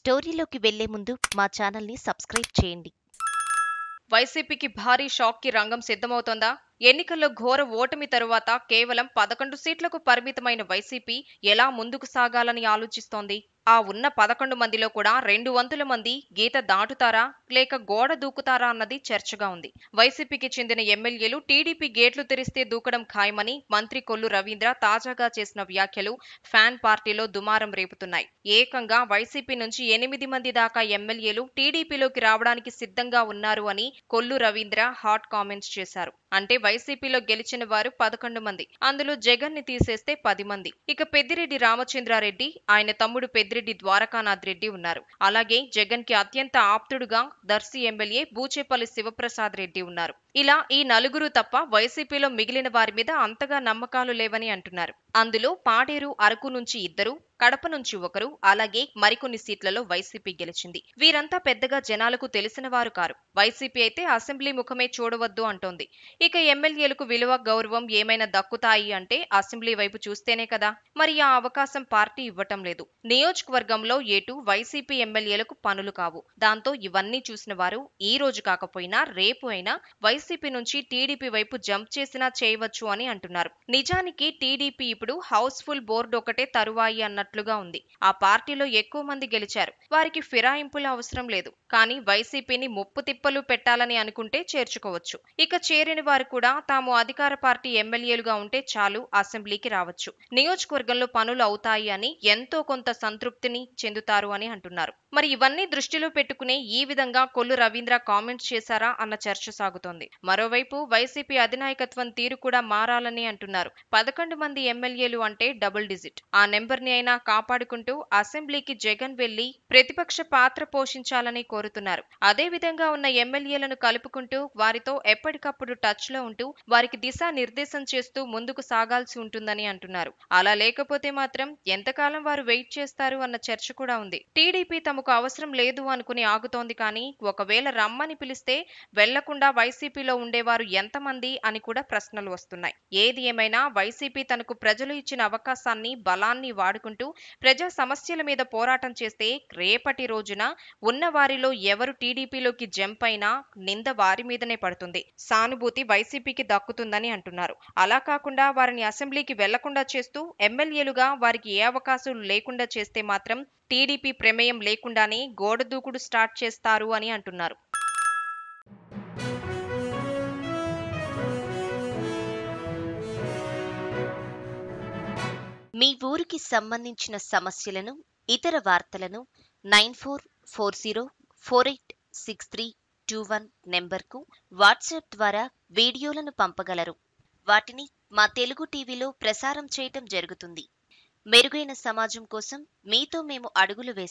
స్టోరీలోకి వెళ్లే ముందు మా ఛానల్ని సబ్స్క్రైబ్ చేయండి. వైసీపీకి భారీ షాక్ కి రంగం సిద్ధమవుతోందా? ఎన్నికల్లో ఘోర ఓటమి తరువాత కేవలం 11 సీట్లకు పరిమితమైన వైసీపీ ఎలా ముందుకు సాగాలని ఆలోచిస్తోంది? ఆ ఉన్న 11 మందిలో కూడా 200 మంది గీత దాటుతారా లేక గోడ దూకుతారా అన్నది చర్చగా ఉంది. వైసీపీకి చెందిన ఎమ్మెల్యేలు టీడీపీ గేట్లు తెరిస్తే దూకడం ఖాయమని మంత్రి కొల్లు రవీంద్ర తాజాగా చేసిన వ్యాఖ్యలు ఫ్యాన్ పార్టీలో దుమారం రేపుతున్నాయి. ఏకంగా వైసీపీ నుంచి 8 మంది దాకా ఎమ్మెల్యేలు టీడీపీలోకి రావడానికి సిద్ధంగా ఉన్నారు అని కొల్లు రవీంద్ర హాట్ కామెంట్స్ చేశారు. అంటే వైసీపీలో గెలిచిన వారు 11 మంది, అందులో జగన్ ని తీసేస్తే 10 మంది. ఇక పెద్దిరెడ్డి రామచంద్రారెడ్డి, ఆయన తమ్ముడు పెద్దిరెడ్డి ద్వారకానాథ్ రెడ్డి ఉన్నారు. అలాగే జగన్ కి అత్యంత ఆప్తుడుగా దర్శి ఎమ్మెల్యే బూచేపల్లి శివప్రసాద్ రెడ్డి ఉన్నారు. ఇలా ఈ నలుగురు తప్ప వైసీపీలో మిగిలిన వారి మీద అంతగా నమ్మకాలు లేవని అంటున్నారు. అందులో పాడేరు, అరకు నుంచి 2, కడప నుంచి 1, అలాగే మరికొన్ని సీట్లలో వైసీపీ గెలిచింది. వీరంతా పెద్దగా జనాలకు తెలిసిన వారు కారు. వైసీపీ అయితే అసెంబ్లీ ముఖమే చూడవద్దు అంటోంది. ఇక ఎమ్మెల్యేలకు విలువ, గౌరవం ఏమైనా దక్కుతాయి అంటే అసెంబ్లీ వైపు చూస్తేనే కదా. మరి ఆ అవకాశం పార్టీ ఇవ్వటం లేదు. నియోజకవర్గంలో ఏటు వైసీపీ ఎమ్మెల్యేలకు పనులు కావు. దాంతో ఇవన్నీ చూసిన వారు ఈ రోజు కాకపోయినా రేపు అయినా వైసీపీ నుంచి టీడీపీ వైపు జంప్ చేసినా చేయవచ్చు అని అంటున్నారు. నిజానికి టీడీపీ ఇప్పుడు హౌస్ఫుల్ బోర్డు ఒకటే తరువాయి అన్నట్లుగా ఉంది. ఆ పార్టీలో ఎక్కువ మంది గెలిచారు. వారికి ఫిరాయింపుల అవసరం లేదు. కానీ వైసీపీని ముప్పు తిప్పలు పెట్టాలని అనుకుంటే చేర్చుకోవచ్చు. ఇక చేరిన వారు కూడా తాము అధికార పార్టీ ఎమ్మెల్యేలుగా ఉంటే చాలు, అసెంబ్లీకి రావచ్చు, నియోజకవర్గంలో పనులు అవుతాయి అని ఎంతో కొంత సంతృప్తిని చెందుతారు అని అంటున్నారు. మరి ఇవన్నీ దృష్టిలో పెట్టుకునే ఈ విధంగా కొల్లు రవీంద్ర కామెంట్స్ చేశారా అన్న చర్చ సాగుతోంది. మరోవైపు వైసీపీ అధినాయకత్వం తీరు కూడా మారాలని అంటున్నారు. 11 మంది ఎమ్మెల్యేలు అంటే డబుల్ డిజిట్. ఆ నెంబర్ని అయినా కాపాడుకుంటూ అసెంబ్లీకి జగన్ వెళ్లి ప్రతిపక్ష పాత్ర పోషించాలని కోరుతున్నారు. అదే విధంగా ఉన్న ఎమ్మెల్యేలను కలుపుకుంటూ వారితో ఎప్పటికప్పుడు టచ్ లో ఉంటూ వారికి దిశా నిర్దేశం చేస్తూ ముందుకు సాగాల్సి ఉంటుందని అంటున్నారు. అలా లేకపోతే మాత్రం ఎంతకాలం వారు వెయిట్ చేస్తారు అన్న చర్చ కూడా ఉంది. టీడీపీ తమకు అవసరం లేదు అనుకుని ఆగుతోంది. కానీ ఒకవేళ రమ్మని పిలిస్తే వెళ్లకుండా వైసీపీలో ఉండేవారు ఎంతమంది అని కూడా ప్రశ్నలు వస్తున్నాయి. ఏది ఏమైనా వైసీపీ తనకు ప్రజలు ఇచ్చిన అవకాశాన్ని, బలాన్ని వాడుకుంటూ ప్రజా సమస్యల మీద పోరాటం చేస్తే రేపటి రోజున ఉన్న వారిలో ఎవరు టీడీపీలోకి జంప్ అయినా నింద వారి మీదనే పడుతుంది. సానుభూతి వైసీపీకి దక్కుతుందని అంటున్నారు. అలా కాకుండా వారిని అసెంబ్లీకి వెళ్లకుండా చేస్తూ ఎమ్మెల్యేలుగా వారికి ఏ అవకాశాలు లేకుండా చేస్తే మాత్రం టీడీపీ ప్రమేయం లేకుండానే గోడ దూకుడు స్టార్ట్ చేస్తారు అని అంటున్నారు. మీ ఊరికి సంబంధించిన సమస్యలను, ఇతర వార్తలను 9440486321 నెంబర్కు వాట్సాప్ ద్వారా వీడియోలను పంపగలరు. వాటిని మా తెలుగు టీవీలో ప్రసారం చేయటం జరుగుతుంది. మెరుగైన సమాజం కోసం మీతో మేము అడుగులు వేస్తాం.